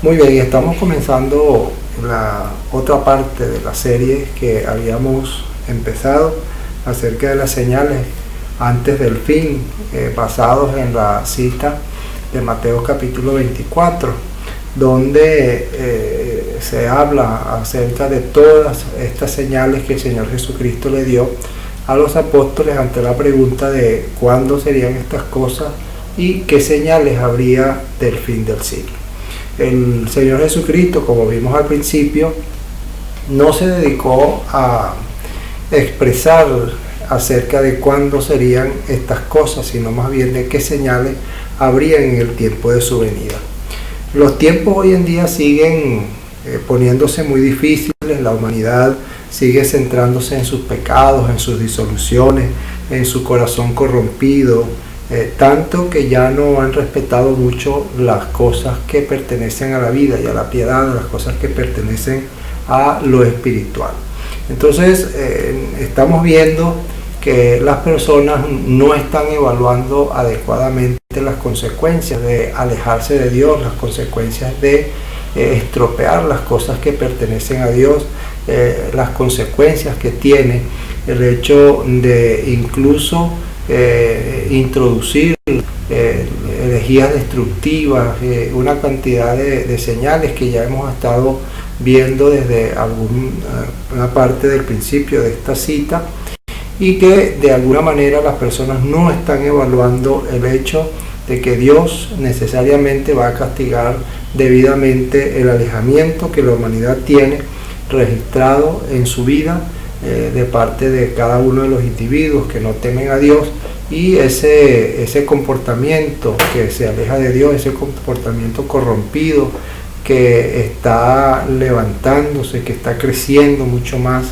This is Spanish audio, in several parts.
Muy bien, estamos comenzando la otra parte de la serie que habíamos empezado acerca de las señales antes del fin, basados en la cita de Mateo capítulo 24, donde se habla acerca de todas estas señales que el Señor Jesucristo le dio a los apóstoles ante la pregunta de cuándo serían estas cosas y qué señales habría del fin del siglo. El Señor Jesucristo, como vimos al principio, no se dedicó a expresar acerca de cuándo serían estas cosas, sino más bien de qué señales habrían en el tiempo de su venida. Los tiempos hoy en día siguen poniéndose muy difíciles, la humanidad sigue centrándose en sus pecados, en sus disoluciones, en su corazón corrompido, tanto que ya no han respetado mucho las cosas que pertenecen a la vida y a la piedad, las cosas que pertenecen a lo espiritual. Entonces estamos viendo que las personas no están evaluando adecuadamente las consecuencias de alejarse de Dios, las consecuencias de estropear las cosas que pertenecen a Dios, las consecuencias que tiene el hecho de incluso introducir herejías destructivas, una cantidad de señales que ya hemos estado viendo desde alguna parte del principio de esta cita, y que de alguna manera las personas no están evaluando el hecho de que Dios necesariamente va a castigar debidamente el alejamiento que la humanidad tiene registrado en su vida de parte de cada uno de los individuos que no temen a Dios, y ese comportamiento que se aleja de Dios, ese comportamiento corrompido que está levantándose, que está creciendo mucho más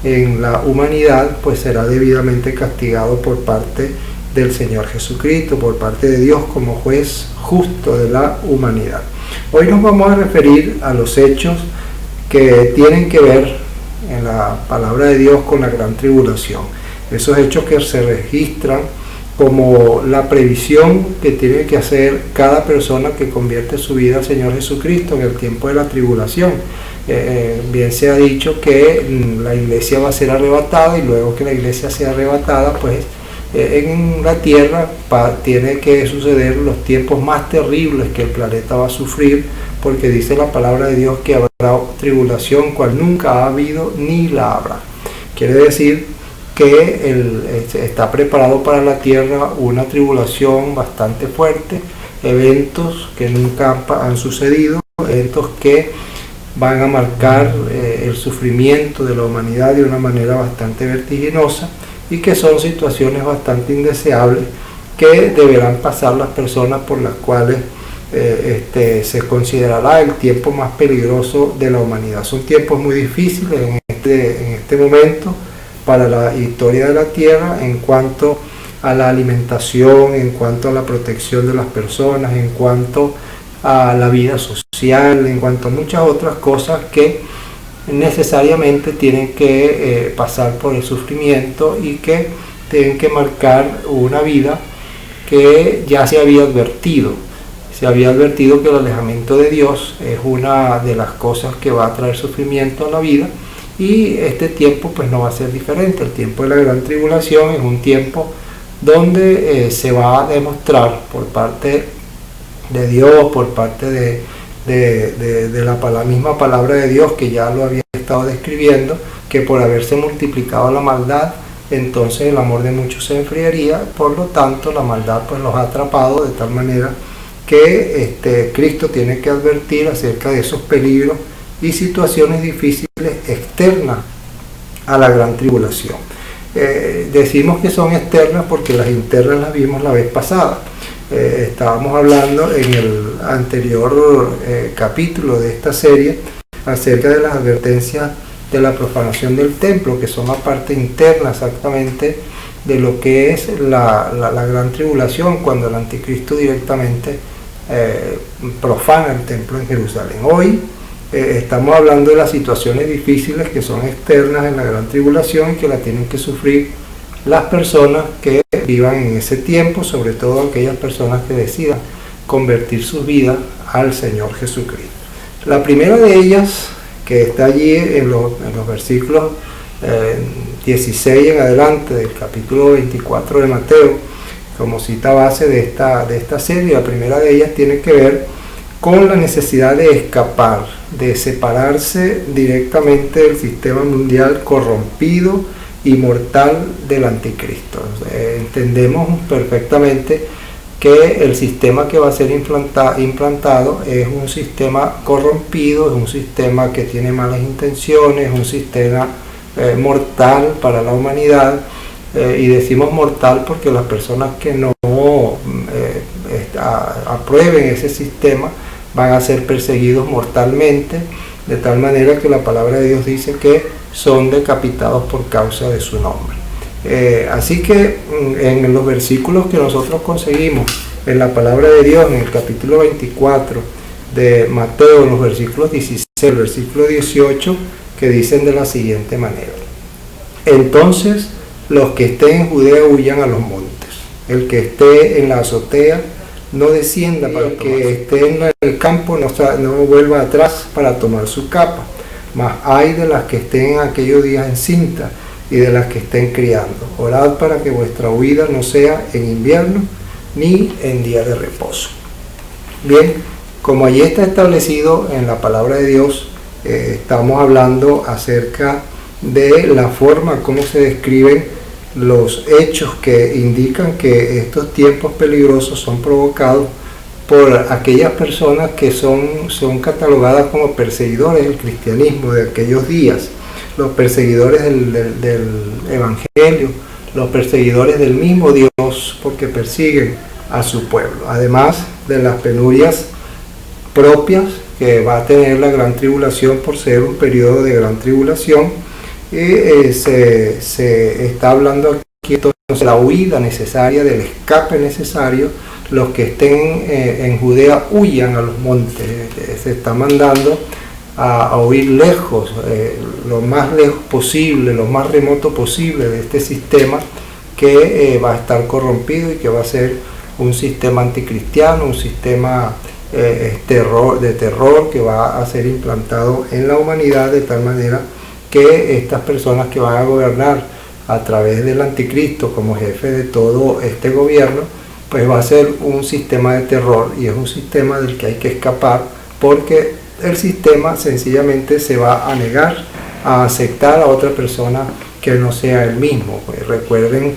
en la humanidad, pues será debidamente castigado por parte del Señor Jesucristo, por parte de Dios como juez justo de la humanidad. Hoy nos vamos a referir a los hechos que tienen que ver en la palabra de Dios con la gran tribulación, esos hechos que se registran como la previsión que tiene que hacer cada persona que convierte su vida al Señor Jesucristo en el tiempo de la tribulación. Bien se ha dicho que la iglesia va a ser arrebatada, y luego que la iglesia sea arrebatada, pues en la tierra tiene que suceder los tiempos más terribles que el planeta va a sufrir, porque dice la palabra de Dios que habrá tribulación cual nunca ha habido ni la habrá. Quiere decir que está preparado para la tierra una tribulación bastante fuerte, eventos que nunca han sucedido, eventos que van a marcar el sufrimiento de la humanidad de una manera bastante vertiginosa, y que son situaciones bastante indeseables que deberán pasar las personas por las cuales se considerará el tiempo más peligroso de la humanidad. Son tiempos muy difíciles en este momento para la historia de la tierra, en cuanto a la alimentación, en cuanto a la protección de las personas, en cuanto a la vida social, en cuanto a muchas otras cosas que necesariamente tienen que pasar por el sufrimiento, y que tienen que marcar una vida que ya se había advertido. Se había advertido que el alejamiento de Dios es una de las cosas que va a traer sufrimiento a la vida, y este tiempo pues no va a ser diferente. El tiempo de la gran tribulación es un tiempo donde se va a demostrar por parte de Dios, por parte de la misma palabra de Dios, que ya lo había estado describiendo, que por haberse multiplicado la maldad, entonces el amor de muchos se enfriaría. Por lo tanto, la maldad pues los ha atrapado de tal manera que Cristo tiene que advertir acerca de esos peligros y situaciones difíciles externas a la gran tribulación. Decimos que son externas porque las internas las vimos la vez pasada. Estábamos hablando en el anterior capítulo de esta serie acerca de las advertencias de la profanación del templo, que son la parte interna exactamente de lo que es la gran tribulación, cuando el anticristo directamente profana el templo en Jerusalén. Hoy estamos hablando de las situaciones difíciles que son externas en la gran tribulación y que la tienen que sufrir las personas que vivan en ese tiempo, sobre todo aquellas personas que decidan convertir sus vidas al Señor Jesucristo. La primera de ellas, que está allí en los versículos 16 en adelante del capítulo 24 de Mateo, como cita base de esta serie, la primera de ellas tiene que ver con la necesidad de escapar, de separarse directamente del sistema mundial corrompido y mortal del anticristo. Entendemos perfectamente que el sistema que va a ser implantado es un sistema corrompido, es un sistema que tiene malas intenciones, es un sistema mortal para la humanidad, y decimos mortal porque las personas que no aprueben ese sistema van a ser perseguidos mortalmente, de tal manera que la palabra de Dios dice que son decapitados por causa de su nombre. Así que en los versículos que nosotros conseguimos en la palabra de Dios, en el capítulo 24 de Mateo, en los versículos 16, el versículo 18, que dicen de la siguiente manera: entonces los que estén en Judea huyan a los montes, el que esté en la azotea no descienda, para el que esté en el campo no vuelva atrás para tomar su capa, mas hay de las que estén en aquellos días encintas y de las que estén criando. Orad para que vuestra huida no sea en invierno ni en día de reposo. Bien, como allí está establecido en la palabra de Dios, estamos hablando acerca de la forma como se describen los hechos que indican que estos tiempos peligrosos son provocados por aquellas personas que son catalogadas como perseguidores del cristianismo de aquellos días, los perseguidores del Evangelio, los perseguidores del mismo Dios, porque persiguen a su pueblo, además de las penurias propias que va a tener la gran tribulación por ser un periodo de gran tribulación. Se está hablando aquí entonces de la huida necesaria, del escape necesario. Los que estén en Judea huyan a los montes. Se está mandando a huir lejos, lo más lejos posible, lo más remoto posible de este sistema que va a estar corrompido y que va a ser un sistema anticristiano, un sistema de terror que va a ser implantado en la humanidad, de tal manera que estas personas que van a gobernar a través del anticristo como jefe de todo este gobierno, pues va a ser un sistema de terror, y es un sistema del que hay que escapar, porque el sistema sencillamente se va a negar a aceptar a otra persona que no sea él mismo. Pues recuerden,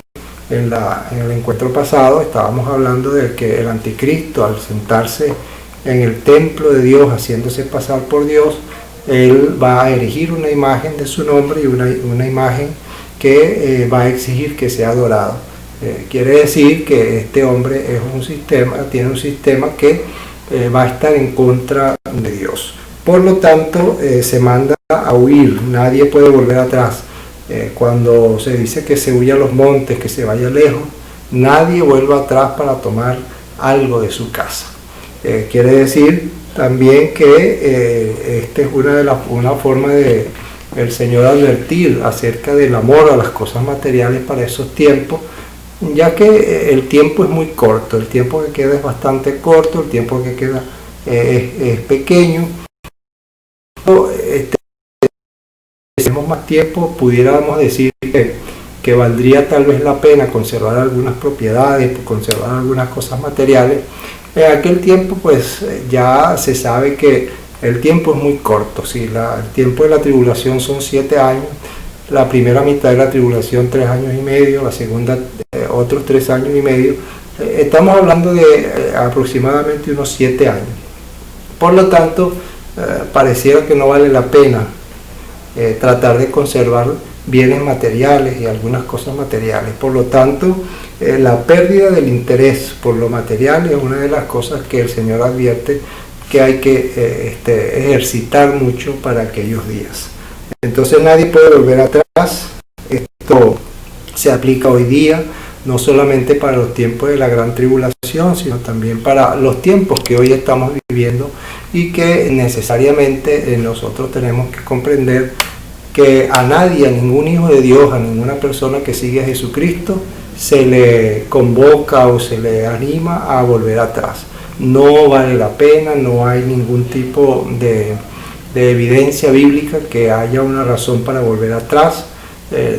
en el encuentro pasado estábamos hablando de que el anticristo, al sentarse en el templo de Dios haciéndose pasar por Dios, él va a erigir una imagen de su nombre y una imagen que va a exigir que sea adorado. Quiere decir que este hombre tiene un sistema que va a estar en contra de Dios. Por lo tanto, se manda a huir, nadie puede volver atrás. Cuando se dice que se huya a los montes, que se vaya lejos, nadie vuelva atrás para tomar algo de su casa. Quiere decir también que esta es una forma de el Señor advertir acerca del amor a las cosas materiales para esos tiempos, ya que el tiempo es muy corto, el tiempo que queda es bastante corto, el tiempo que queda es pequeño. Si tenemos más tiempo, pudiéramos decir que valdría tal vez la pena conservar algunas propiedades, conservar algunas cosas materiales. En aquel tiempo pues ya se sabe que el tiempo es muy corto. Si el tiempo de la tribulación son 7 años, la primera mitad de la tribulación 3 años y medio, la segunda otros 3 años y medio, estamos hablando de aproximadamente unos 7 años. Por lo tanto, pareciera que no vale la pena tratar de conservar bienes materiales y algunas cosas materiales. Por lo tanto, la pérdida del interés por lo material es una de las cosas que el Señor advierte que hay que ejercitar mucho para aquellos días. Entonces nadie puede volver atrás. Esto se aplica hoy día, no solamente para los tiempos de la gran tribulación, sino también para los tiempos que hoy estamos viviendo, y que necesariamente nosotros tenemos que comprender que a nadie, a ningún hijo de Dios, a ninguna persona que sigue a Jesucristo, se le convoca o se le anima a volver atrás. no vale la pena, no hay ningún tipo de evidencia bíblica que haya una razón para volver atrás.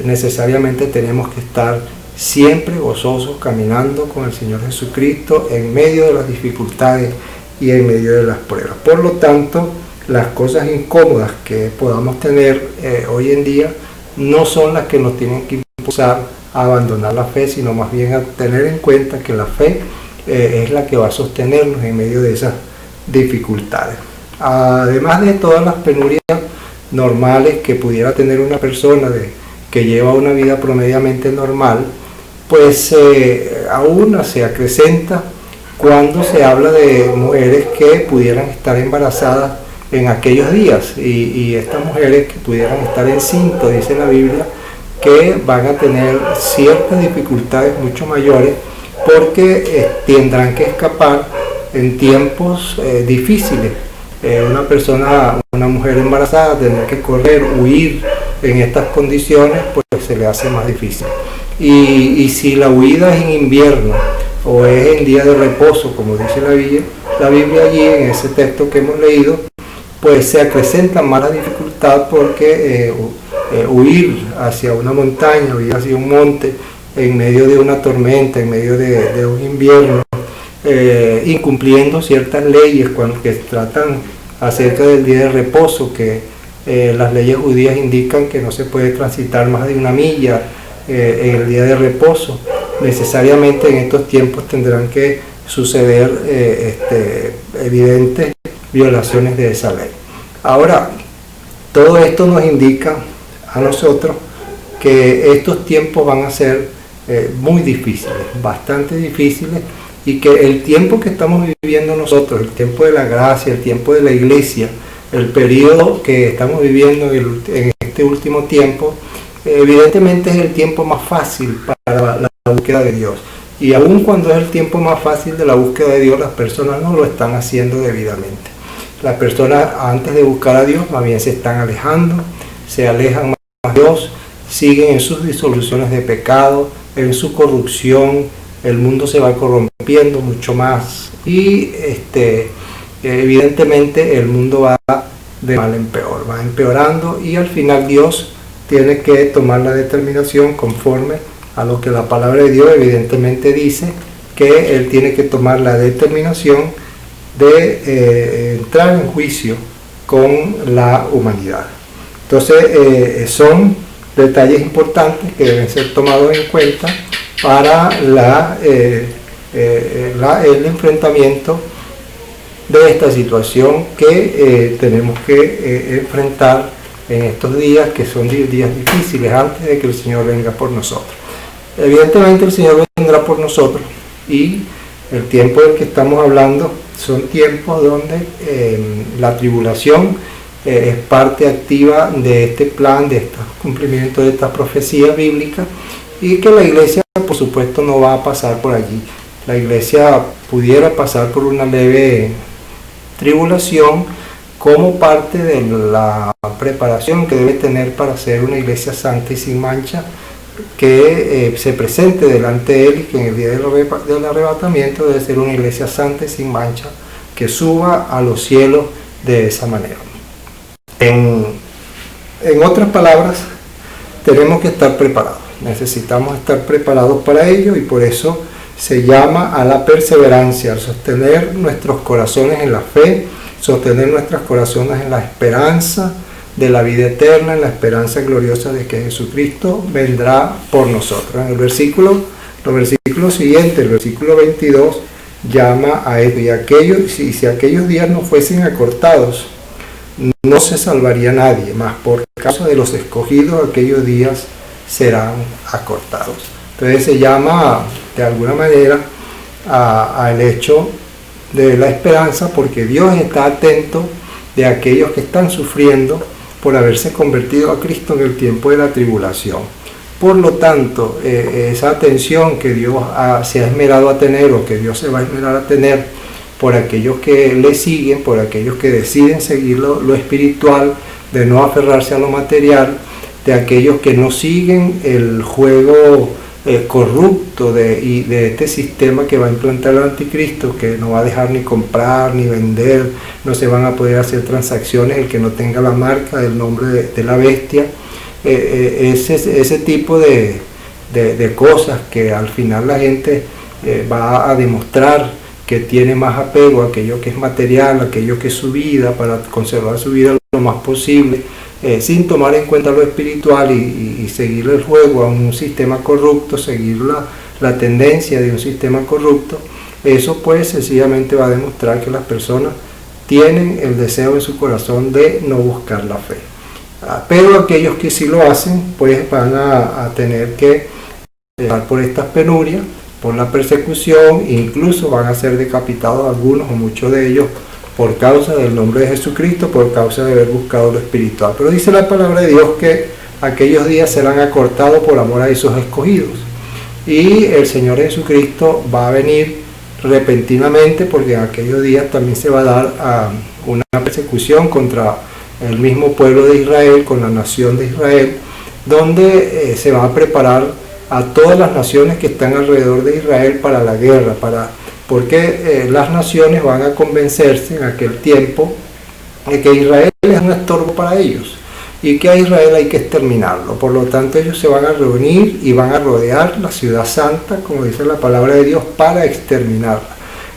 Necesariamente tenemos que estar siempre gozosos caminando con el Señor Jesucristo en medio de las dificultades y en medio de las pruebas. Por lo tanto, las cosas incómodas que podamos tener hoy en día no son las que nos tienen que impulsar a abandonar la fe, sino más bien a tener en cuenta que la fe es la que va a sostenernos en medio de esas dificultades. Además de todas las penurias normales que pudiera tener una persona que lleva una vida promediamente normal, pues aún se acrecenta cuando se habla de mujeres que pudieran estar embarazadas en aquellos días, y estas mujeres que pudieran estar encintas, dice la Biblia, que van a tener ciertas dificultades mucho mayores porque tendrán que escapar en tiempos difíciles. Una mujer embarazada tendrá que correr, huir en estas condiciones, pues se le hace más difícil. Y si la huida es en invierno o es en día de reposo, como dice la Biblia allí en ese texto que hemos leído, pues se acrecenta más la dificultad, porque huir hacia una montaña, huir hacia un monte en medio de una tormenta, en medio de un invierno, incumpliendo ciertas leyes que tratan acerca del día de reposo, que las leyes judías indican que no se puede transitar más de 1 milla en el día de reposo. Necesariamente en estos tiempos tendrán que suceder evidentes violaciones de esa ley. Ahora, todo esto nos indica a nosotros que estos tiempos van a ser muy difíciles, bastante difíciles, y que el tiempo que estamos viviendo nosotros, el tiempo de la gracia, el tiempo de la iglesia, el periodo que estamos viviendo en este último tiempo, evidentemente es el tiempo más fácil para la búsqueda de Dios. Y aun cuando es el tiempo más fácil de la búsqueda de Dios, las personas no lo están haciendo debidamente. Las personas, antes de buscar a Dios, más bien se están alejando, se alejan más de Dios, siguen en sus disoluciones de pecado, en su corrupción. El mundo se va corrompiendo mucho más, y evidentemente el mundo va de mal en peor, va empeorando, y al final Dios tiene que tomar la determinación conforme a lo que la palabra de Dios evidentemente dice, que Él tiene que tomar la determinación de entrar en juicio con la humanidad. Entonces son detalles importantes que deben ser tomados en cuenta para el enfrentamiento de esta situación que tenemos que enfrentar en estos días, que son días difíciles antes de que el Señor venga por nosotros. Evidentemente el Señor vendrá por nosotros, y el tiempo del que estamos hablando son tiempos donde la tribulación es parte activa de este plan, de este cumplimiento de esta profecía bíblica, y que la iglesia por supuesto no va a pasar por allí. La iglesia pudiera pasar por una leve tribulación como parte de la preparación que debe tener para ser una iglesia santa y sin mancha, que se presente delante de Él, y que en el día del arrebatamiento debe ser una iglesia santa y sin mancha, que suba a los cielos de esa manera. En otras palabras, tenemos que estar preparados, necesitamos estar preparados para ello, y por eso se llama a la perseverancia, al sostener nuestros corazones en la fe, sostener nuestros corazones en la esperanza de la vida eterna, en la esperanza gloriosa de que Jesucristo vendrá por nosotros. En los versículos siguientes, el versículo 22, llama a esto: y si aquellos días no fuesen acortados, no se salvaría nadie, mas por causa de los escogidos aquellos días serán acortados. Entonces se llama de alguna manera al hecho de la esperanza, porque Dios está atento de aquellos que están sufriendo por haberse convertido a Cristo en el tiempo de la tribulación. Por lo tanto, esa atención que Dios se ha esmerado a tener, o que Dios se va a esmerar a tener por aquellos que le siguen, por aquellos que deciden seguir lo espiritual, de no aferrarse a lo material, de aquellos que no siguen el juego corrupto de este sistema que va a implantar el anticristo, que no va a dejar ni comprar ni vender, no se van a poder hacer transacciones el que no tenga la marca del nombre de la bestia, ese tipo de cosas que al final la gente va a demostrar que tiene más apego a aquello que es material, a aquello que es su vida, para conservar su vida lo más posible, sin tomar en cuenta lo espiritual y seguir el juego a un sistema corrupto, seguir la tendencia de un sistema corrupto. Eso pues sencillamente va a demostrar que las personas tienen el deseo en su corazón de no buscar la fe. Pero aquellos que sí lo hacen pues van a tener que pasar por estas penurias, por la persecución, incluso van a ser decapitados algunos o muchos de ellos por causa del nombre de Jesucristo, por causa de haber buscado lo espiritual. Pero dice la palabra de Dios que aquellos días serán acortados por amor a esos escogidos. Y el Señor Jesucristo va a venir repentinamente, porque en aquellos días también se va a dar una persecución contra el mismo pueblo de Israel, con la nación de Israel, donde se va a preparar a todas las naciones que están alrededor de Israel para la guerra, porque las naciones van a convencerse en aquel tiempo de que Israel es un estorbo para ellos y que a Israel hay que exterminarlo. Por lo tanto, ellos se van a reunir y van a rodear la ciudad santa, como dice la palabra de Dios, para exterminarla.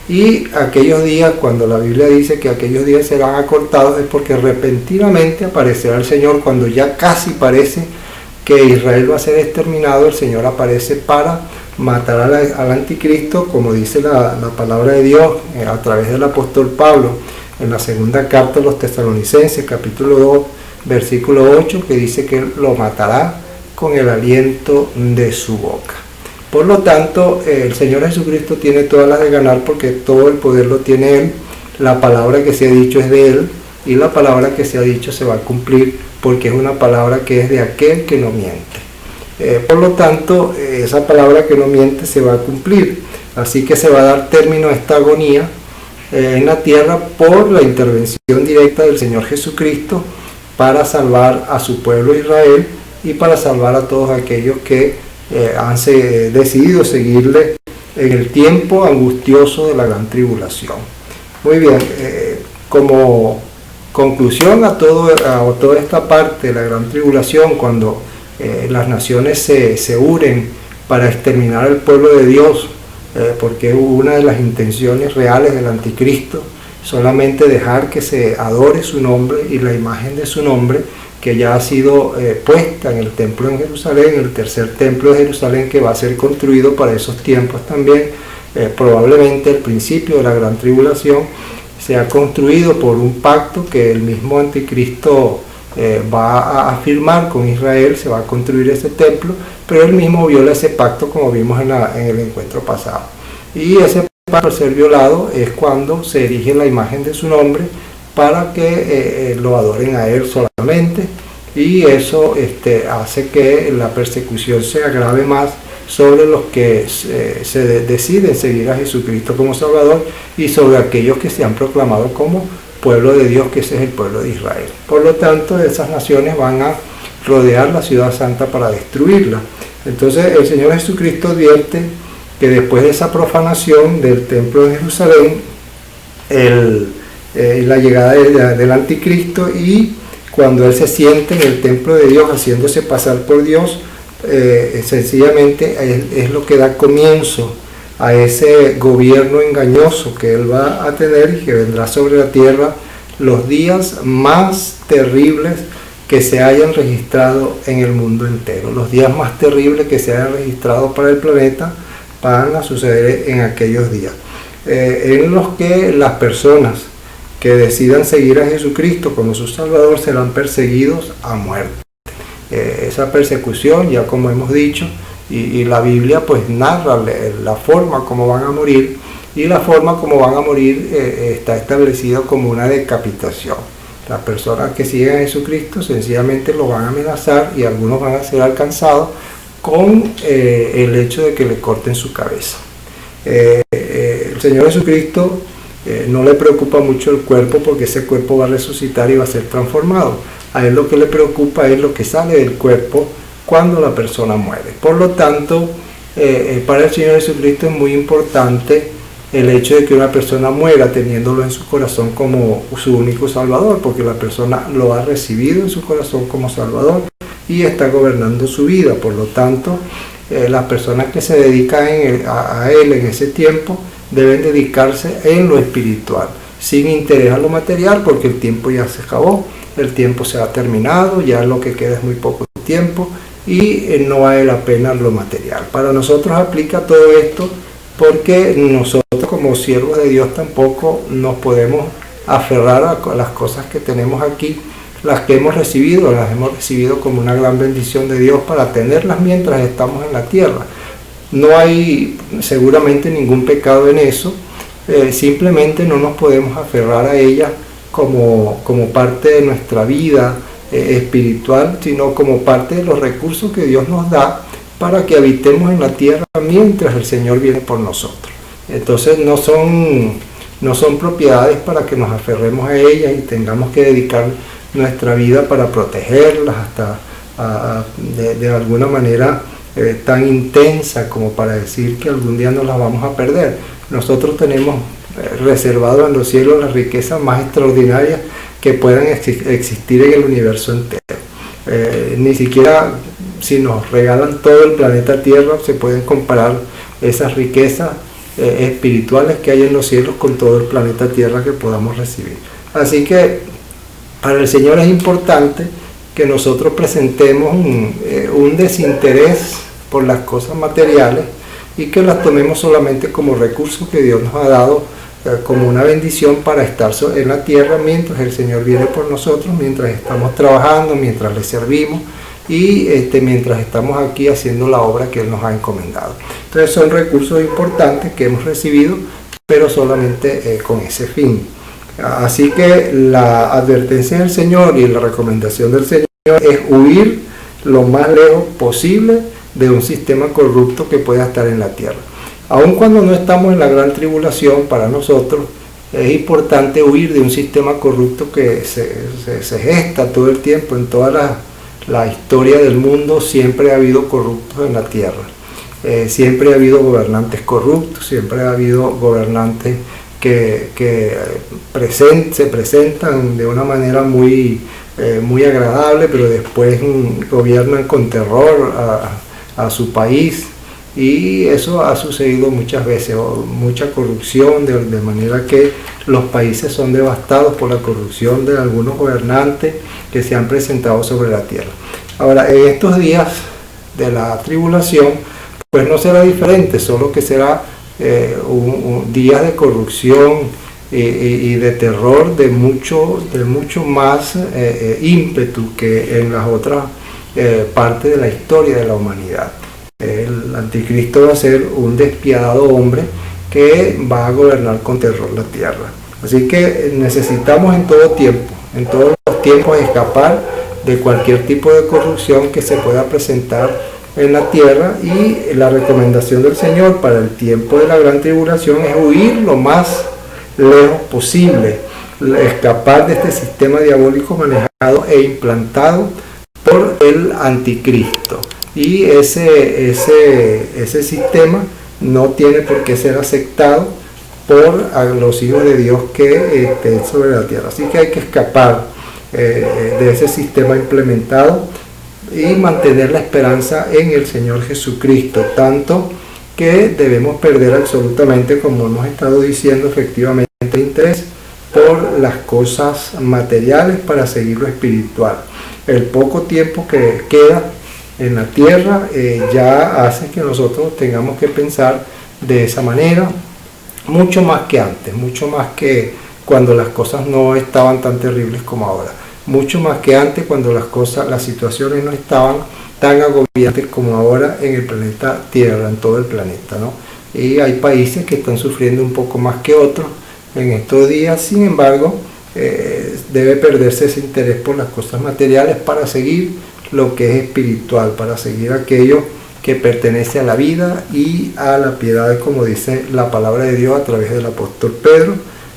Y aquellos días, cuando la Biblia dice que aquellos días serán acortados, es porque repentinamente aparecerá el Señor. Cuando ya casi parece que Israel va a ser exterminado, el Señor aparece para matar al anticristo, como dice la palabra de Dios a través del apóstol Pablo en la segunda carta a los Tesalonicenses, capítulo 2, versículo 8, que dice que él lo matará con el aliento de su boca. Por lo tanto, el Señor Jesucristo tiene todas las de ganar, porque todo el poder lo tiene Él, la palabra que se ha dicho es de Él, y la palabra que se ha dicho se va a cumplir, porque es una palabra que es de aquel que no miente. Por lo tanto, esa palabra que no miente se va a cumplir. Así que se va a dar término a esta agonía en la tierra por la intervención directa del Señor Jesucristo para salvar a su pueblo Israel y para salvar a todos aquellos que han decidido seguirle en el tiempo angustioso de la gran tribulación. Muy bien, como conclusión a toda esta parte de la gran tribulación, cuando las naciones se unen para exterminar al pueblo de Dios, porque una de las intenciones reales del anticristo, solamente dejar que se adore su nombre y la imagen de su nombre, que ya ha sido puesta en el templo en Jerusalén, el tercer templo de Jerusalén, que va a ser construido para esos tiempos también, probablemente el principio de la gran tribulación, se ha construido por un pacto que el mismo anticristo va a firmar con Israel. Se va a construir ese templo, pero él mismo viola ese pacto, como vimos en el encuentro pasado. Y ese pacto, al ser violado, es cuando se erige la imagen de su nombre para que lo adoren a él solamente, y eso hace que la persecución se agrave más sobre los que se deciden seguir a Jesucristo como Salvador y sobre aquellos que se han proclamado como pueblo de Dios, que ese es el pueblo de Israel. Por lo tanto, esas naciones van a rodear la ciudad santa para destruirla. Entonces el Señor Jesucristo advierte que después de esa profanación del templo de Jerusalén, la llegada del anticristo, y cuando él se siente en el templo de Dios haciéndose pasar por Dios, sencillamente es lo que da comienzo a ese gobierno engañoso que él va a tener y que vendrá sobre la tierra los días más terribles que se hayan registrado en el mundo entero. Los días más terribles que se hayan registrado para el planeta van a suceder en aquellos días, en los que las personas que decidan seguir a Jesucristo como su Salvador serán perseguidos a muerte. Esa persecución, ya como hemos dicho, y la Biblia pues narra la forma como van a morir, y la forma como van a morir está establecida como una decapitación. Las personas que siguen a Jesucristo sencillamente lo van a amenazar, y algunos van a ser alcanzados con el hecho de que le corten su cabeza. El Señor Jesucristo no le preocupa mucho el cuerpo, porque ese cuerpo va a resucitar y va a ser transformado. A él lo que le preocupa es lo que sale del cuerpo cuando la persona muere. Por lo tanto, para el Señor Jesucristo es muy importante el hecho de que una persona muera teniéndolo en su corazón como su único Salvador, porque la persona lo ha recibido en su corazón como Salvador y está gobernando su vida. Por lo tanto, las personas que se dedican a Él en ese tiempo deben dedicarse en lo espiritual, sin interés a lo material, porque el tiempo ya se acabó, el tiempo se ha terminado, ya lo que queda es muy poco tiempo y no vale la pena lo material. Para nosotros aplica todo esto porque nosotros como siervos de Dios tampoco nos podemos aferrar a las cosas que tenemos aquí, las que hemos recibido, las hemos recibido como una gran bendición de Dios para tenerlas mientras estamos en la tierra. No hay seguramente ningún pecado en eso, simplemente no nos podemos aferrar a ellas como parte de nuestra vida espiritual, sino como parte de los recursos que Dios nos da para que habitemos en la tierra mientras el Señor viene por nosotros. Entonces no son propiedades para que nos aferremos a ellas y tengamos que dedicar nuestra vida para protegerlas hasta de alguna manera tan intensa como para decir que algún día nos las vamos a perder. Nosotros tenemos reservado en los cielos las riquezas más extraordinarias que puedan existir en el universo entero. Ni siquiera si nos regalan todo el planeta Tierra se pueden comparar esas riquezas espirituales que hay en los cielos con todo el planeta Tierra que podamos recibir. Así que para el Señor es importante que nosotros presentemos un desinterés por las cosas materiales y que las tomemos solamente como recursos que Dios nos ha dado como una bendición para estar en la tierra mientras el Señor viene por nosotros, mientras estamos trabajando, mientras le servimos y mientras estamos aquí haciendo la obra que Él nos ha encomendado. Entonces son recursos importantes que hemos recibido, pero solamente con ese fin. Así que la advertencia del Señor y la recomendación del Señor es huir lo más lejos posible de un sistema corrupto que pueda estar en la tierra. Aun cuando no estamos en la gran tribulación, para nosotros es importante huir de un sistema corrupto que se gesta todo el tiempo. En toda la historia del mundo siempre ha habido corruptos en la tierra. Siempre ha habido gobernantes corruptos, siempre ha habido gobernantes que se presentan de una manera muy agradable, pero después gobiernan con terror a su país. Y eso ha sucedido muchas veces, mucha corrupción, de manera que los países son devastados por la corrupción de algunos gobernantes que se han presentado sobre la tierra. Ahora, en estos días de la tribulación, pues no será diferente, solo que será días de corrupción y de terror de mucho más ímpetu que en las otras partes de la historia de la humanidad. El anticristo va a ser un despiadado hombre que va a gobernar con terror la tierra. Así que necesitamos en todos los tiempos escapar de cualquier tipo de corrupción que se pueda presentar en la tierra, y la recomendación del Señor para el tiempo de la gran tribulación es huir lo más lejos posible, escapar de este sistema diabólico manejado e implantado por el anticristo. Y ese sistema no tiene por qué ser aceptado por los hijos de Dios que estén sobre la tierra. Así que hay que escapar de ese sistema implementado y mantener la esperanza en el Señor Jesucristo, tanto que debemos perder absolutamente, como hemos estado diciendo, efectivamente el interés por las cosas materiales para seguir lo espiritual. El poco tiempo que queda en la tierra ya hace que nosotros tengamos que pensar de esa manera, mucho más que antes, mucho más que cuando las cosas no estaban tan terribles como ahora, mucho más que antes cuando las situaciones no estaban tan agobiantes como ahora en el planeta Tierra, en todo el planeta, ¿no? Y hay países que están sufriendo un poco más que otros en estos días. Sin embargo, debe perderse ese interés por las cosas materiales para seguir lo que es espiritual, para seguir aquello que pertenece a la vida y a la piedad, como dice la palabra de Dios a través del apóstol Pedro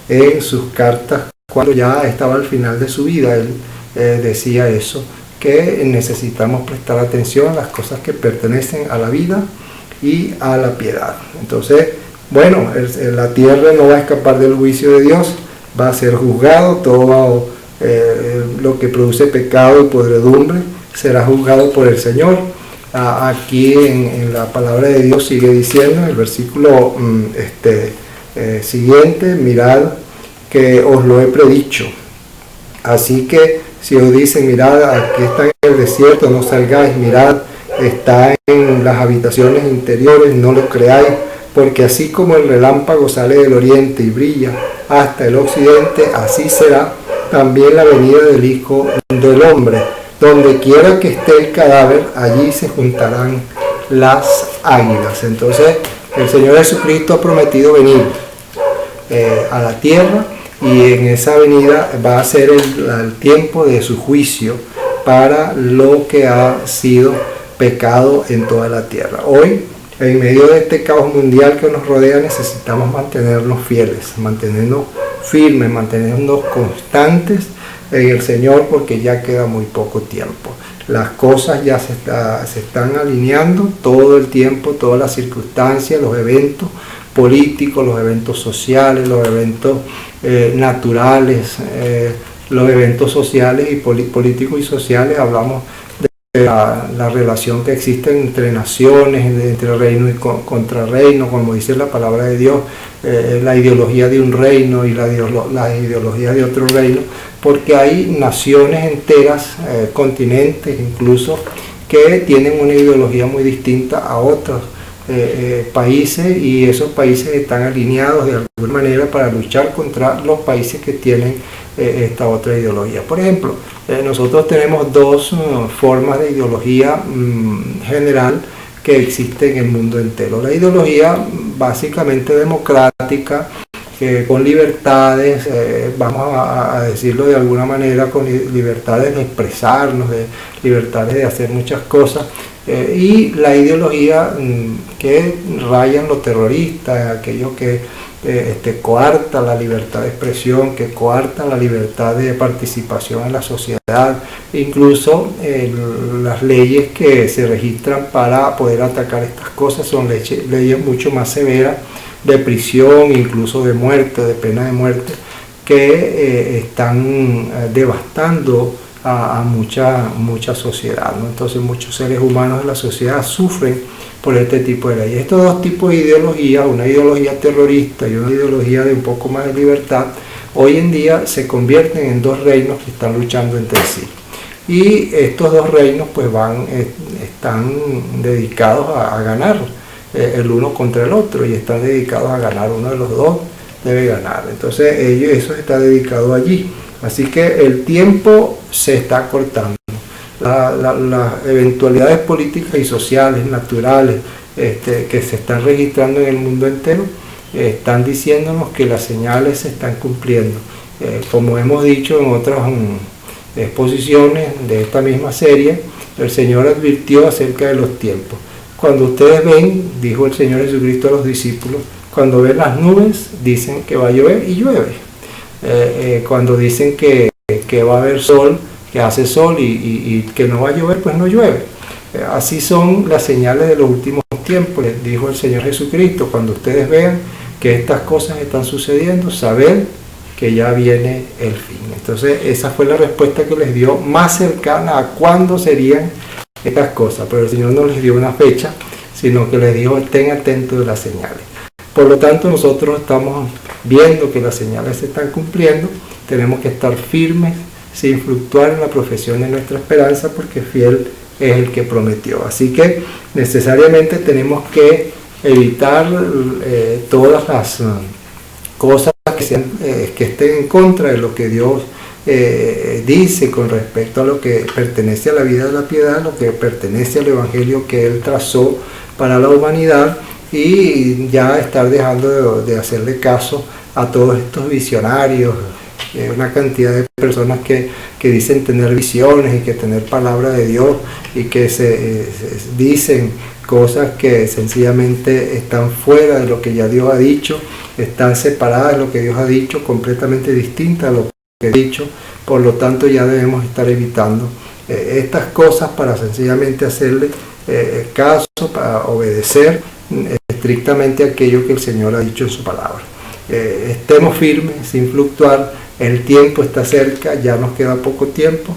en sus cartas. Cuando ya estaba al final de su vida, él decía eso, que necesitamos prestar atención a las cosas que pertenecen a la vida y a la piedad. Entonces, bueno, la tierra no va a escapar del juicio de Dios, va a ser juzgado, todo lo que produce pecado y podredumbre será juzgado por el Señor. Aquí en la palabra de Dios sigue diciendo, en el versículo siguiente, mirad que os lo he predicho. Así que si os dicen, mirad, aquí está en el desierto, no salgáis, mirad, está en las habitaciones interiores, no lo creáis, porque así como el relámpago sale del oriente y brilla hasta el occidente, así será también la venida del Hijo del Hombre. Donde quiera que esté el cadáver, allí se juntarán las águilas. Entonces, el Señor Jesucristo ha prometido venir a la tierra, y en esa venida va a ser el tiempo de su juicio para lo que ha sido pecado en toda la tierra. Hoy, en medio de este caos mundial que nos rodea, necesitamos mantenernos fieles, mantenernos firmes, mantenernos constantes en el Señor, porque ya queda muy poco tiempo. Las cosas ya se están alineando todo el tiempo, todas las circunstancias, los eventos políticos, los eventos sociales, los eventos naturales, los eventos sociales y políticos y sociales. Hablamos de la relación que existe entre naciones, entre reino y contra reino, como dice la palabra de Dios, la ideología de un reino y la ideología de otro reino, porque hay naciones enteras, continentes incluso, que tienen una ideología muy distinta a otros países, y esos países están alineados de alguna manera para luchar contra los países que tienen esta otra ideología. Por ejemplo, nosotros tenemos dos formas de ideología general que existen en el mundo entero. La ideología básicamente democrática, con libertades, vamos a decirlo de alguna manera, con libertades de expresarnos, de libertades de hacer muchas cosas, y la ideología que raya en lo terrorista, aquello que coarta la libertad de expresión, que coarta la libertad de participación en la sociedad, incluso las leyes que se registran para poder atacar estas cosas son leyes mucho más severas, de prisión, incluso de muerte, de pena de muerte, que están devastando a mucha sociedad, ¿no? Entonces muchos seres humanos de la sociedad sufren por este tipo de leyes. Estos dos tipos de ideologías, una ideología terrorista y una ideología de un poco más de libertad, hoy en día se convierten en dos reinos que están luchando entre sí. Y estos dos reinos pues están dedicados a ganar el uno contra el otro, y están dedicados a ganar. Uno de los dos debe ganar. Entonces eso está dedicado allí. Así que el tiempo se está cortando. Las eventualidades políticas y sociales, naturales, que se están registrando en el mundo entero, están diciéndonos que las señales se están cumpliendo. Como hemos dicho en otras exposiciones de esta misma serie, el Señor advirtió acerca de los tiempos. Cuando ustedes ven, dijo el Señor Jesucristo a los discípulos, cuando ven las nubes, dicen que va a llover y llueve. Cuando dicen que va a haber sol, que hace sol, y que no va a llover, pues no llueve. Así son las señales de los últimos tiempos, les dijo el Señor Jesucristo. Cuando ustedes vean que estas cosas están sucediendo, saber que ya viene el fin. Entonces esa fue la respuesta que les dio, más cercana a cuándo serían estas cosas. Pero el Señor no les dio una fecha, sino que les dijo, estén atentos de las señales. Por lo tanto, nosotros estamos viendo que las señales se están cumpliendo. Tenemos que estar firmes, sin fluctuar en la profesión de nuestra esperanza, porque fiel es el que prometió. Así que necesariamente tenemos que evitar todas las cosas que estén en contra de lo que Dios dice con respecto a lo que pertenece a la vida de la piedad, lo que pertenece al evangelio que Él trazó para la humanidad, y ya estar dejando de hacerle caso a todos estos visionarios, una cantidad de personas que dicen tener visiones y que tener palabra de Dios, y que se dicen cosas que sencillamente están fuera de lo que ya Dios ha dicho, están separadas de lo que Dios ha dicho, completamente distintas a lo que ha dicho. Por lo tanto, ya debemos estar evitando estas cosas para sencillamente hacerle caso, para obedecer estrictamente aquello que el Señor ha dicho en su palabra. Estemos firmes, sin fluctuar, el tiempo está cerca, ya nos queda poco tiempo.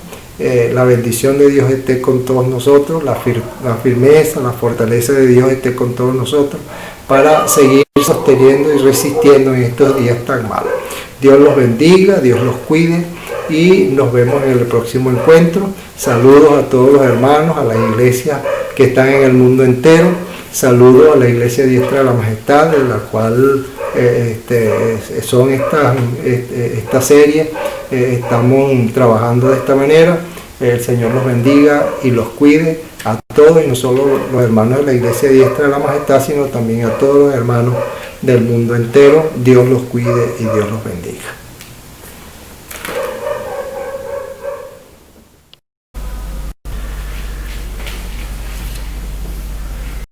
La bendición de Dios esté con todos nosotros, la firmeza, la fortaleza de Dios esté con todos nosotros para seguir sosteniendo y resistiendo en estos días tan malos. Dios los bendiga, Dios los cuide y nos vemos en el próximo encuentro. Saludos a todos los hermanos, a las iglesias que están en el mundo entero. Saludos a la Iglesia Diestra de la Majestad, de la cual son esta serie. Estamos trabajando de esta manera. El Señor los bendiga y los cuide a todos, y no solo los hermanos de la Iglesia Diestra de la Majestad, sino también a todos los hermanos del mundo entero. Dios los cuide y Dios los bendiga.